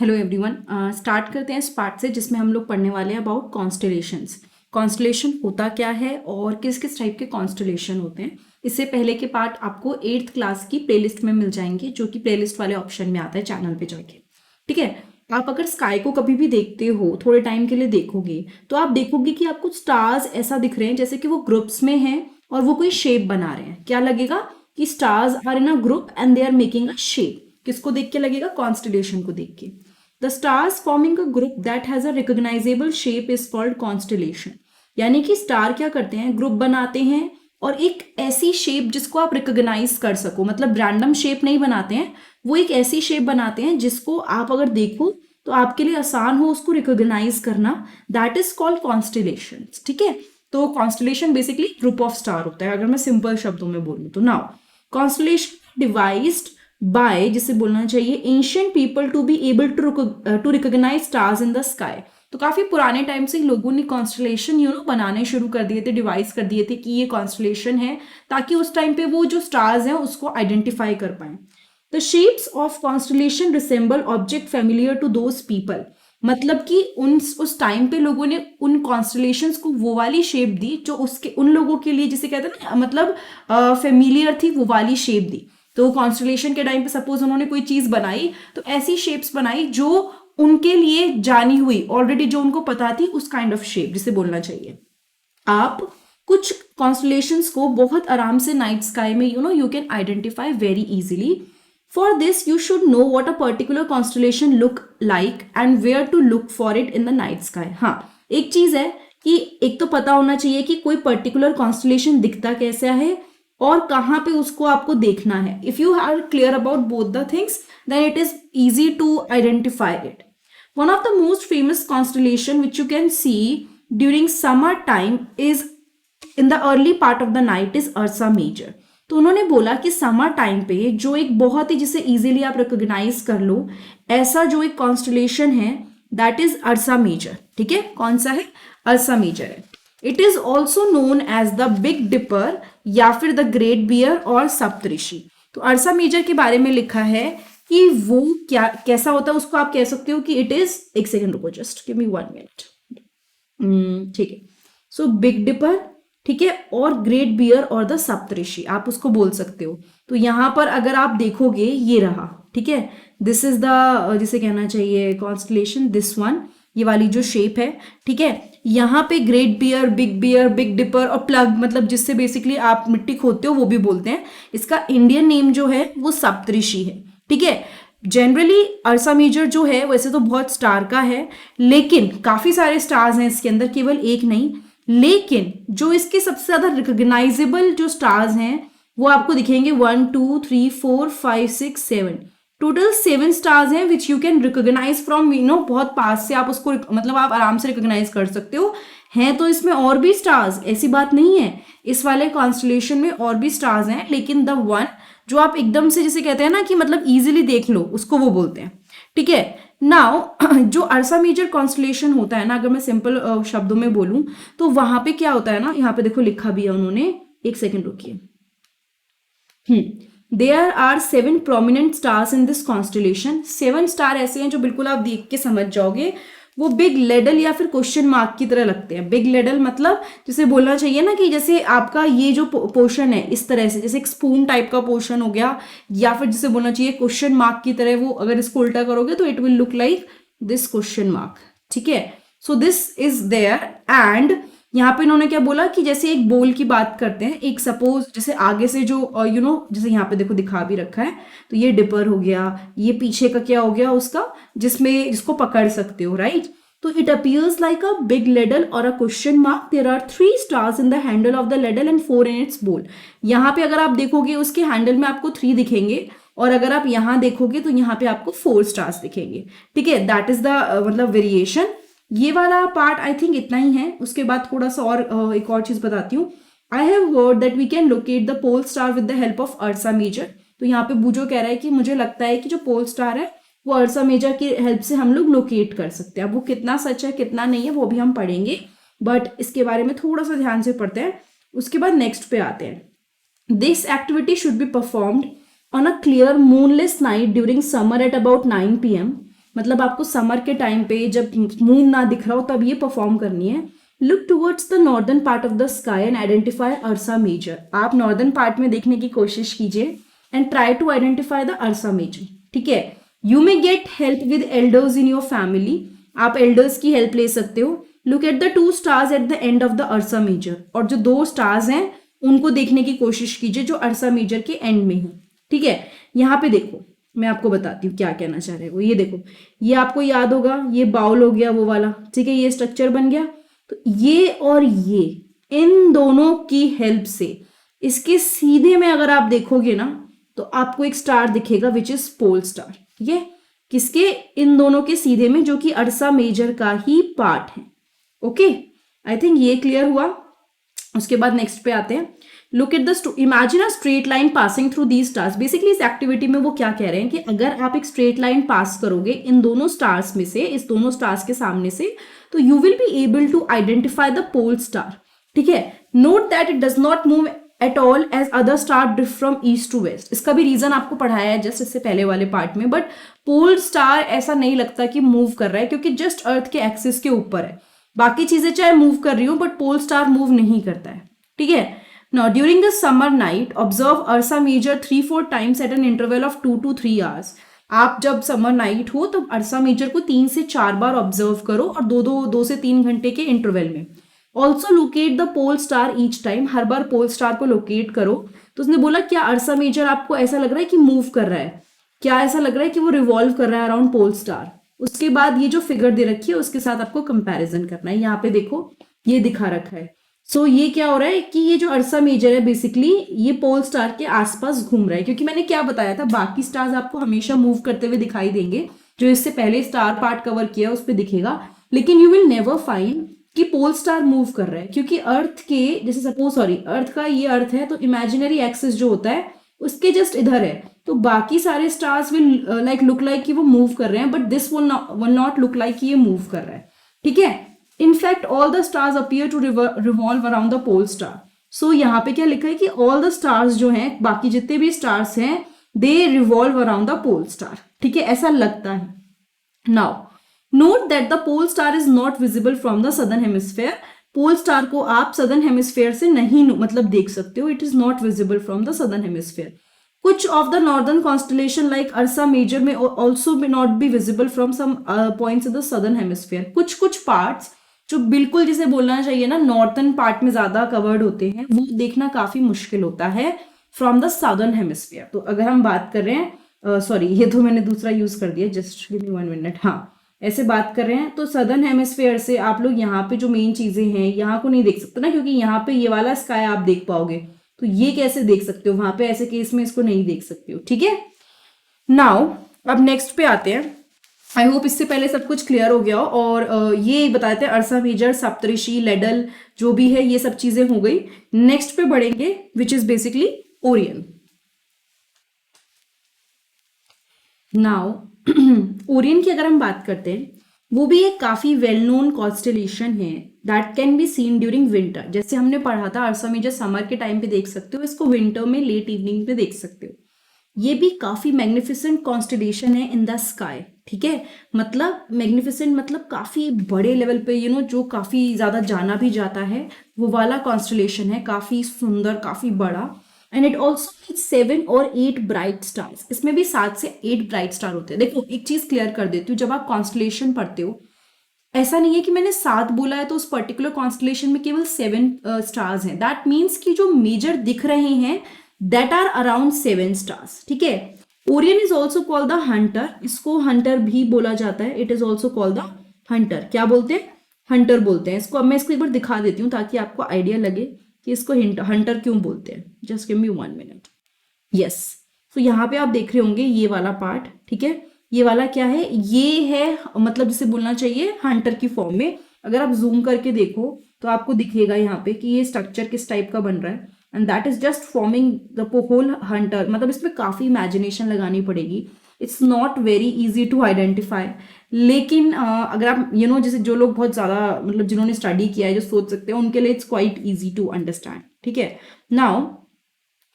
Hello everyone, start करते हैं इस पार्ट से जिसमें हम लोग पढ़ने वाले हैं अबाउट कॉन्स्टलेशंस। कॉन्स्टलेशन होता क्या है और किस किस टाइप के कॉन्स्टलेशन होते हैं। इससे पहले के पार्ट आपको 8th क्लास की प्लेलिस्ट में मिल जाएंगे, जो कि प्लेलिस्ट वाले ऑप्शन में आता है चैनल पे जाके। ठीक है, आप अगर स्काई को कभी भी देखते हो, थोड़े टाइम के लिए देखोगे, तो आप देखोगे कि आपको स्टार्स ऐसा दिख रहे हैं जैसे कि वो ग्रुप्स में हैं और वो कोई शेप बना रहे हैं। क्या लगेगा कि stars are in a group and they are making a shape. किसको देख के लगेगा? कॉन्स्टलेशन को देख के। The stars forming a group that has a recognizable shape is called constellation। यानी कि स्टार क्या करते हैं? ग्रुप बनाते हैं और एक ऐसी शेप जिसको आप रिकॉग्नाइज कर सको, मतलब रैंडम शेप नहीं बनाते हैं, वो एक ऐसी शेप बनाते हैं जिसको आप अगर देखो तो आपके लिए आसान हो उसको रिकॉग्नाइज करना। That is called constellation. ठीक है, तो constellation basically group of star होता है, अगर मैं सिंपल शब्दों में बोलूँ तो। नाउ कॉन्स्टलेशन डिवाइज्ड बाय, जिसे बोलना चाहिए ancient people to be able to recognize stars in the sky. तो काफी पुराने टाइम से लोगों ने कॉन्स्टलेशन बनाने शुरू कर दिए थे, डिवाइस कर दिए थे कि ये कॉन्स्टलेशन है, ताकि उस टाइम पे वो जो स्टार्स हैं उसको आइडेंटिफाई कर पाए। The shapes of constellation resemble object familiar to those people. मतलब कि उस टाइम पे लोगों ने उन कॉन्स्टलेशंस को वो वाली शेप दी जो उसके उन लोगों के लिए, जिसे कहते हैं ना, मतलब फेमिलियर थी, वो वाली शेप दी। तो कॉन्स्टलेशन के टाइम पे सपोज उन्होंने कोई चीज बनाई, तो ऐसी शेप्स बनाई जो उनके लिए जानी हुई, ऑलरेडी जो उनको पता थी, उस काइंड ऑफ शेप, जिसे बोलना चाहिए। आप कुछ कॉन्स्टलेशंस को बहुत आराम से नाइट स्काई में you can identify very easily. For this you should know what a particular constellation look like and where to look for it in the night sky. हाँ, एक चीज है कि एक तो पता होना चाहिए कि कोई पर्टिकुलर कॉन्स्टलेशन दिखता कैसा है और कहाँ पे उसको आपको देखना है। If you are clear about both the things, then it is easy to identify it. One of the most famous constellation which you can see during summer time is in the early part of the night is Ursa Major. तो उन्होंने बोला कि summer time पे जो एक बहुत ही, जिसे easily आप रिकॉग्नाइज कर लो, ऐसा जो एक कॉन्स्टलेशन है दैट इज अर्सा मेजर। ठीक है, कौन सा है? अर्सा मेजर है। It is also known as the big dipper या फिर द ग्रेट बियर और सप्तऋषि। तो अर्सा मेजर के बारे में लिखा है कि वो क्या कैसा होता है, उसको आप कह सकते हो कि इट इज, एक सेकेंड रुको, जस्ट गिव मी 1 मिनट। ठीक है, सो बिग डिपर, ठीक है, और ग्रेट बियर और द सप्तऋषि आप उसको बोल सकते हो। तो यहां पर अगर आप देखोगे, ये रहा, ठीक है, दिस इज द, जिसे कहना चाहिए कॉन्स्टलेशन, दिस वन, ये वाली जो शेप है। ठीक है, यहाँ पे ग्रेट बियर, बिग डिपर और प्लग, मतलब जिससे बेसिकली आप मिट्टी खोदते हो, वो भी बोलते हैं। इसका इंडियन नेम जो है वो सप्तऋषि है। ठीक है, जनरली अर्सा मेजर जो है वैसे तो बहुत स्टार का है, लेकिन काफी सारे स्टार्स हैं इसके अंदर, केवल एक नहीं। लेकिन जो इसके सबसे ज्यादा रिकॉग्नाइजेबल जो स्टार्स हैं वो आपको दिखेंगे 1 2 3 4 5 6 7, टोटल 7 स्टार्स हैं which you can recognize from बहुत पास से। आप उसको मतलब आप आराम से रिकॉग्नाइज कर सकते हो। हैं तो इसमें और भी स्टार्स, ऐसी बात नहीं है, इस वाले कॉन्स्टलेशन में और भी स्टार्स हैं, लेकिन द वन जो आप एकदम से, जिसे कहते हैं ना कि मतलब इजीली देख लो, उसको वो बोलते हैं। ठीक है, नाउ जो अर्सा मेजर कॉन्स्टलेशन होता है ना, अगर मैं सिंपल शब्दों में बोलूं तो वहां पे क्या होता है ना, यहाँ पे देखो लिखा भी है उन्होंने, एक सेकेंड रुकिए। There are 7 prominent stars in this constellation. 7 star ऐसे हैं जो बिल्कुल आप देख के समझ जाओगे, वो बिग लेडल या फिर क्वेश्चन मार्क की तरह लगते हैं। बिग लेडल मतलब जिसे बोलना चाहिए ना कि जैसे आपका ये जो पोर्शन है इस तरह से, जैसे एक स्पून टाइप का पोर्शन हो गया, या फिर जिसे बोलना चाहिए क्वेश्चन मार्क की तरह, वो अगर इसको उल्टा करोगे तो it will look like this question mark. ठीक है, so this is there. And यहाँ पे इन्होंने क्या बोला कि जैसे एक बोल की बात करते हैं, एक सपोज जैसे आगे से जो जैसे यहाँ पे देखो दिखा भी रखा है, तो ये डिपर हो गया, ये पीछे का क्या हो गया उसका, जिसको पकड़ सकते हो, राइट। तो it appears like a big ladle और a question mark. There are 3 stars in the handle of the ladle and 4 in its bowl. यहाँ पे अगर आप देखोगे उसके हैंडल में आपको 3 दिखेंगे, और अगर आप यहाँ देखोगे तो यहाँ पे आपको 4 स्टार्स दिखेंगे। ठीक है, दैट इज द मतलब वेरिएशन। ये वाला पार्ट आई थिंक इतना ही है। उसके बाद थोड़ा सा और एक और चीज बताती हूँ। I have heard that we can locate the pole star with the help of Ursa Major. तो यहाँ पे बूजो कह रहा है कि मुझे लगता है कि जो पोल स्टार है वो अर्सा मेजर की हेल्प से हम लोग लोकेट कर सकते हैं। अब वो कितना सच है कितना नहीं है वो भी हम पढ़ेंगे, बट इसके बारे में थोड़ा सा ध्यान से पढ़ते हैं, उसके बाद नेक्स्ट पे आते हैं। This activity should be performed on a clear moonless night during summer at about 9 PM मतलब आपको समर के टाइम पे जब मून ना दिख रहा हो तब ये परफॉर्म करनी है। Look towards the northern part of the sky and identify Ursa Major. आप नॉर्दर्न पार्ट में देखने की कोशिश कीजिए and try to identify the Ursa Major. ठीक है, you may get help with elders in your family. आप एल्डर्स की हेल्प ले सकते हो। Look at the 2 stars at the end of the Ursa Major. और जो 2 स्टार्स हैं उनको देखने की कोशिश कीजिए जो अर्सा मेजर के एंड में है। ठीक है, यहाँ पे देखो मैं आपको बताती हूँ क्या कहना चाह रहे हो। ये देखो, ये आपको याद होगा, ये बाउल हो गया वो वाला, ठीक है, ये स्ट्रक्चर बन गया। तो ये और ये, इन दोनों की हेल्प से इसके सीधे में अगर आप देखोगे ना तो आपको एक स्टार दिखेगा विच इज पोल स्टार। ठीक है, किसके? इन दोनों के सीधे में, जो कि अर्सा मेजर का ही पार्ट है। ओके, आई थिंक ये क्लियर हुआ। उसके बाद नेक्स्ट पे आते हैं। Look at the imagine a straight line passing through these stars. Basically इस एक्टिविटी में वो क्या कह रहे हैं कि अगर आप एक स्ट्रेट लाइन पास करोगे इन दोनों स्टार्स में से, इस दोनों स्टार्स के सामने से, तो you will be able to identify the pole star. ठीक है, note that it does not move at all as other star drift from east to west. इसका भी रीजन आपको पढ़ाया है जस्ट इससे पहले वाले पार्ट में, बट पोल स्टार ऐसा नहीं लगता कि मूव कर रहा है क्योंकि जस्ट अर्थ के एक्सिस के ऊपर है। बाकी चीजें चाहे मूव कर रही हो बट पोल स्टार मूव नहीं करता है। ठीक है, now during the summer night observe Ursa Major 3-4 times at an interval of 2 to 3 hours। आप जब समर नाइट हो तो अर्सा मेजर को 3 से 4 बार ऑब्जर्व करो और 2 से 3 घंटे के इंटरवल में। Also locate the pole star each time. हर बार पोल स्टार को लोकेट करो। तो उसने बोला क्या अर्सा मेजर आपको ऐसा लग रहा है कि मूव कर रहा है? क्या ऐसा लग रहा है कि वो रिवॉल्व कर रहा है अराउंड पोल स्टार? उसके बाद ये जो फिगर दे रखी है उसके साथ आपको कंपैरिजन करना है। यहाँ पे देखो ये दिखा रखा है। सो ये क्या हो रहा है कि ये जो अर्सा मेजर है बेसिकली ये पोल स्टार के आसपास घूम रहा है, क्योंकि मैंने क्या बताया था बाकी स्टार्स आपको हमेशा मूव करते हुए दिखाई देंगे। जो इससे पहले स्टार पार्ट कवर किया उस पर दिखेगा, लेकिन यू विल नेवर फाइंड कि पोल स्टार मूव कर रहा है, क्योंकि अर्थ के जैसे सपोज अर्थ का ये अर्थ है तो इमेजिनरी एक्सिस जो होता है उसके जस्ट इधर है। तो बाकी सारे stars will like look like कि वो मूव कर रहे हैं, but this will not look like कि ये मूव कर रहा है। ठीक है, in fact all the stars appear to revolve around the pole star। so यहाँ पे क्या लिखा है कि all the stars जो हैं, बाकी जितने भी stars हैं, they revolve around the pole star। ठीक है, ऐसा लगता है। now note that the pole star is not visible from the southern hemisphere। Pole star को आप सदर्न हेमिस्फेयर से नहीं मतलब देख सकते हो। It is not visible from the southern hemisphere. कुछ of the northern constellation like Ursa Major में also may not be visible from some points in the southern hemisphere. कुछ पार्ट्स जो बिल्कुल जिसे बोलना चाहिए ना नॉर्थर्न पार्ट में ज्यादा कवर्ड होते हैं, वो देखना काफी मुश्किल होता है फ्रॉम द साउदर्न हेमिस्फीयर। तो अगर हम बात कर रहे हैं सॉरी ये तो मैंने दूसरा यूज कर दिया, जस्ट गिव मी 1 मिनट। हाँ, ऐसे बात कर रहे हैं तो सदर्न हेमिस्फीयर से आप लोग यहाँ पे जो मेन चीजें हैं यहाँ को नहीं देख सकते ना, क्योंकि यहाँ पे ये वाला स्काई आप देख पाओगे, तो ये कैसे देख सकते हो? वहां पे ऐसे केस में इसको नहीं देख सकते हो। ठीक है, नाउ अब नेक्स्ट पे आते हैं। आई होप इससे पहले सब कुछ क्लियर हो गया हो। और ये बताते हैं अर्सा मेजर, सप्तऋषि, लेडल जो भी है ये सब चीजें हो गई। नेक्स्ट पे बढ़ेंगे which is basically Orion. Now Orion की अगर हम बात करते हैं, वो भी एक काफी वेल नोन कॉन्स्टेलेशन है that can be seen during winter. जैसे हमने पढ़ा था अर्सा मेजर समर के टाइम पे देख सकते हो, इसको विंटर में लेट इवनिंग पे देख सकते हो। ये भी काफी मैग्निफिसेंट कॉन्स्टेलेशन है इन द स्काई। ठीक है, मतलब मैग्निफिसेंट मतलब काफी बड़े लेवल पे जो काफी ज्यादा जाना भी जाता है, वो वाला कॉन्स्टेलेशन है, काफी सुंदर, काफी बड़ा। एंड इट ऑल्सो 7 और 8 ब्राइट स्टार्स। इसमें भी 7 से 8 ब्राइट स्टार होते हैं। देखो एक चीज क्लियर कर देती हूँ, जब आप कॉन्स्टेलेशन पढ़ते हो ऐसा नहीं है कि मैंने 7 बोला है तो उस पर्टिकुलर कॉन्स्टेलेशन में केवल 7 स्टार्स हैं। दैट मीन्स कि जो मेजर दिख रहे हैं दैट आर अराउंड 7 स्टार्स। ठीक है, Orion is also called the Hunter. इसको हंटर भी बोला जाता है। It is also called the Hunter. क्या बोलते हैं? हंटर बोलते हैं इसको। अब मैं इसको एक बार दिखा देती हूँ ताकि आपको आइडिया लगे कि इसको हंटर क्यों बोलते हैं। Just give me 1 minute. Yes, तो यहाँ पे आप देख रहे होंगे ये वाला पार्ट। ठीक है, ये वाला क्या है? ये है मतलब जिसे बोलना चाहिए हंटर की फॉर्म में। अगर आप जूम करके देखो तो आपको दिखेगा यहाँ पे कि ये स्ट्रक्चर किस टाइप का बन रहा है, and that is just forming the whole hunter. मतलब इसमें काफी इमेजिनेशन लगानी पड़ेगी। It's not very easy to identify. लेकिन अगर आप जैसे जो लोग बहुत ज्यादा मतलब जिन्होंने स्टडी किया है, जो सोच सकते हैं, उनके लिए it's quite easy to understand. ठीक है, नाउ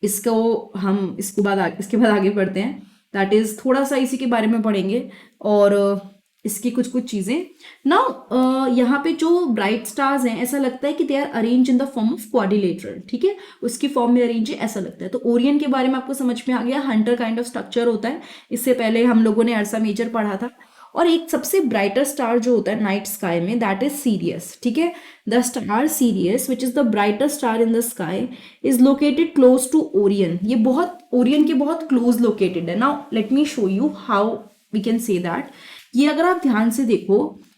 इसके बाद आगे बढ़ते हैं। दैट इज थोड़ा सा इसी के बारे में पढ़ेंगे और इसकी कुछ कुछ चीजें। नाउ यहाँ पे जो ब्राइट स्टार्स हैं ऐसा लगता है कि they are arrange in the form of quadrilateral, ठीक है, उसकी फॉर्म में अरेंज है ऐसा लगता है। तो ओरियन के बारे में आपको समझ में आ गया, हंटर काइंड ऑफ स्ट्रक्चर होता है, इससे पहले हम लोगों ने अर्सा मेजर पढ़ा था। और एक सबसे ब्राइटर स्टार जो होता है नाइट स्काई में दैट इज सीरियस, ठीक है। The star Sirius which is the brighter star in the sky is located close to Orion, ये बहुत ओरियन के बहुत क्लोज लोकेटेड है। Now let me show you how we can say that. ये अगर आप ध्यान से देखो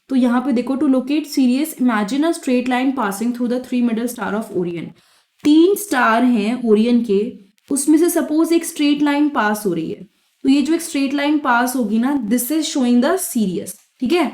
तो यहाँ पे देखो, to locate Sirius imagine a straight line passing through the 3 middle star of Orion. 3 star हैं ओरियन के, उसमें से सपोज एक स्ट्रेट लाइन पास हो रही है, तो ये जो एक स्ट्रेट लाइन पास होगी ना, this is showing the Sirius, ठीक है।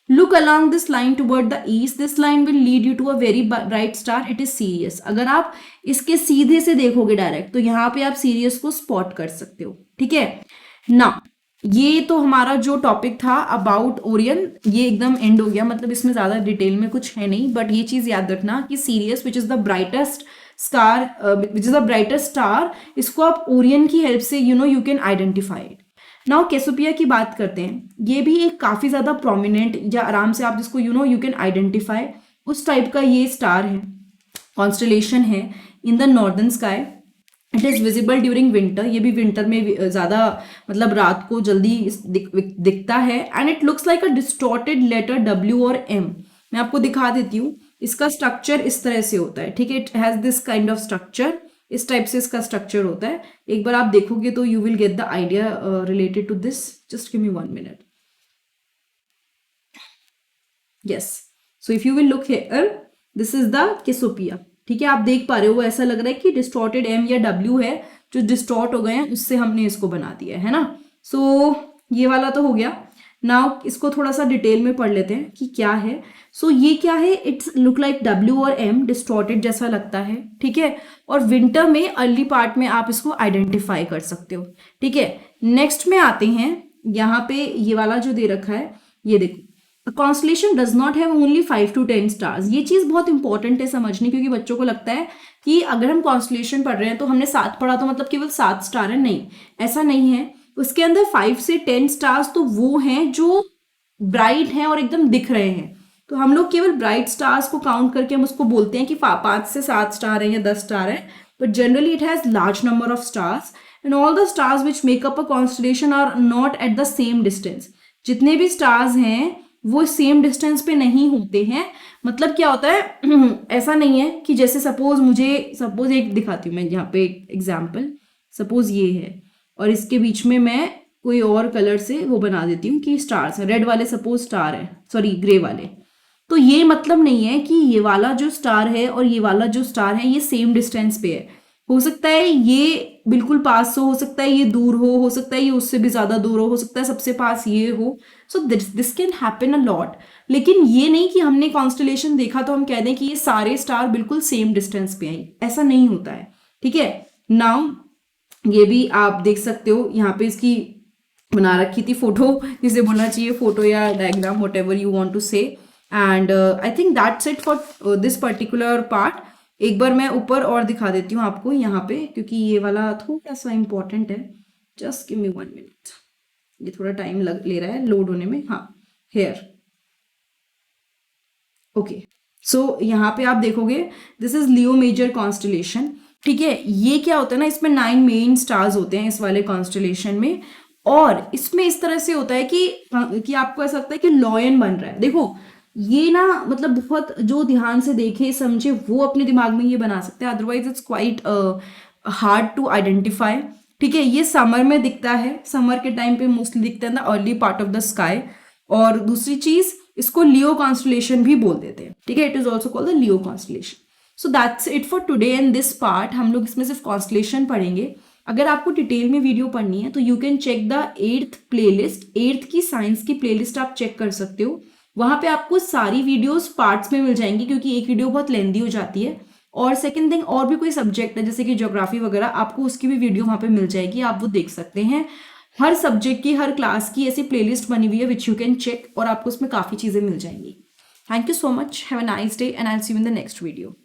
Look along this line toward the east, this line will lead you to a very bright star, it is Sirius. अगर आप इसके सीधे से देखोगे डायरेक्ट तो यहाँ पे आप सीरियस को स्पॉट कर सकते हो, ठीक है ना। ये तो हमारा जो टॉपिक था अबाउट ओरियन ये एकदम एंड हो गया, मतलब इसमें ज्यादा डिटेल में कुछ है नहीं, बट ये चीज याद रखना कि Sirius which is the brightest star, which is the brightest star, इसको आप ओरियन की हेल्प से you can identify it. Now Cassiopeia की बात करते हैं, ये भी एक काफी ज्यादा प्रोमिनेंट या आराम से आप जिसको यू कैन आइडेंटिफाई उस टाइप का ये स्टार है, कॉन्स्टलेशन है in the northern sky. It is visible during winter, ये भी विंटर में ज्यादा मतलब रात को जल्दी दिखता है। And it looks like a distorted letter W और M। मैं आपको दिखा देती हूँ, इसका स्ट्रक्चर इस तरह से होता है, ठीक है। It has this kind of structure, इस टाइप से इसका स्ट्रक्चर होता है। एक बार आप देखोगे तो you will get the idea related to this. Just give me 1 minute. Yes, so if you will look here, this is the Cassiopeia, ठीक है। आप देख पा रहे हो, वो ऐसा लग रहा है कि डिस्टॉर्टेड M या W है, जो डिस्टॉर्ट हो गए हैं उससे हमने इसको बना दिया है ना। सो ये वाला तो हो गया। नाउ इसको थोड़ा सा डिटेल में पढ़ लेते हैं कि क्या है। सो ये क्या है, इट्स लुक लाइक W और M, डिस्टॉर्टेड जैसा लगता है, ठीक है। और विंटर में अर्ली पार्ट में आप इसको आइडेंटिफाई कर सकते हो, ठीक है। नेक्स्ट में आते हैं, यहाँ पे ये वाला जो दे रखा है, ये देखो, constellation does not have only 5 to 10 stars. ये चीज बहुत इंपॉर्टेंट है समझनी, क्योंकि बच्चों को लगता है कि अगर हम कॉन्स्टलेशन पढ़ रहे हैं तो हमने 7 पढ़ा तो मतलब केवल 7 स्टार है, नहीं, ऐसा नहीं है। उसके अंदर 5 से 10 स्टार्स तो वो हैं जो ब्राइट हैं और एकदम दिख रहे हैं। तो हम लोग केवल ब्राइट स्टार्स को काउंट करके हम उसको बोलते हैं कि 5 से 7 स्टार है या 10 स्टार है, but generally it has large number of stars and all the stars which make up a constellation are not at the same distance. जितने भी स्टार्स हैं वो सेम डिस्टेंस पे नहीं होते हैं। मतलब क्या होता है, ऐसा नहीं है कि जैसे सपोज एक दिखाती हूँ मैं यहाँ पे एग्जाम्पल, सपोज ये है और इसके बीच में मैं कोई और कलर से वो बना देती हूँ कि स्टार्स है, रेड वाले सपोज स्टार है, सॉरी ग्रे वाले। तो ये मतलब नहीं है कि ये वाला जो स्टार है और ये वाला जो स्टार है ये सेम डिस्टेंस पे है। हो सकता है ये बिल्कुल पास हो सकता है ये दूर हो सकता है ये उससे भी ज्यादा दूर हो सकता है सबसे पास ये हो। So this can happen a lot. लेकिन ये नहीं कि हमने कॉन्स्टलेशन देखा तो हम कह दें कि ये सारे स्टार बिल्कुल सेम डिस्टेंस पे हैं, ऐसा नहीं होता है, ठीक है। नाउ ये भी आप देख सकते हो, यहाँ पे इसकी बना रखी थी फोटो, जिसे बोलना चाहिए फोटो या diagram, whatever you want to say. And I think that's it for this particular part. एक बार मैं ऊपर और दिखा देती हूँ आपको यहाँ पे, क्योंकि ये वाला थोड़ा सा इंपॉर्टेंट है। जस्ट गिव मी 1 मिनट, ये थोड़ा टाइम ले रहा है लोड होने में। हाँ, हेयर, ओके। सो यहाँ पे आप देखोगे this is Leo major constellation, ठीक है। ये क्या होता है ना, इसमें 9 मेन स्टार्स होते हैं इस वाले कॉन्स्टलेशन में, और इसमें इस तरह से होता है कि आपको ऐसा लगता है कि लॉयन बन रहा है। देखो ये ना, मतलब बहुत जो ध्यान से देखे समझे वो अपने दिमाग में ये बना सकते हैं, otherwise it's quite hard to identify, ठीक है। ये समर में दिखता है, समर के टाइम पे मोस्टली दिखता है ना early part of the sky. और दूसरी चीज, इसको लियो कॉन्स्टलेशन भी बोल देते हैं, ठीक है। It is also called the Leo constellation. So that's it for today and this part. हम लोग इसमें सिर्फ कॉन्स्टलेशन पढ़ेंगे। अगर आपको डिटेल में वीडियो पढ़नी है तो you can check the 8th playlist, 8th की साइंस की प्लेलिस्ट आप चेक कर सकते हो। वहां पे आपको सारी वीडियोस पार्ट्स में मिल जाएंगी, क्योंकि एक वीडियो बहुत लेंदी हो जाती है। और सेकंड थिंग, और भी कोई सब्जेक्ट है जैसे कि ज्योग्राफी वगैरह, आपको उसकी भी वीडियो वहां पे मिल जाएगी, आप वो देख सकते हैं। हर सब्जेक्ट की, हर क्लास की ऐसी प्लेलिस्ट बनी हुई है विच यू कैन चेक, और आपको उसमें काफी चीजें मिल जाएंगी। Thank you so much, have a nice day and I will see you in the next video.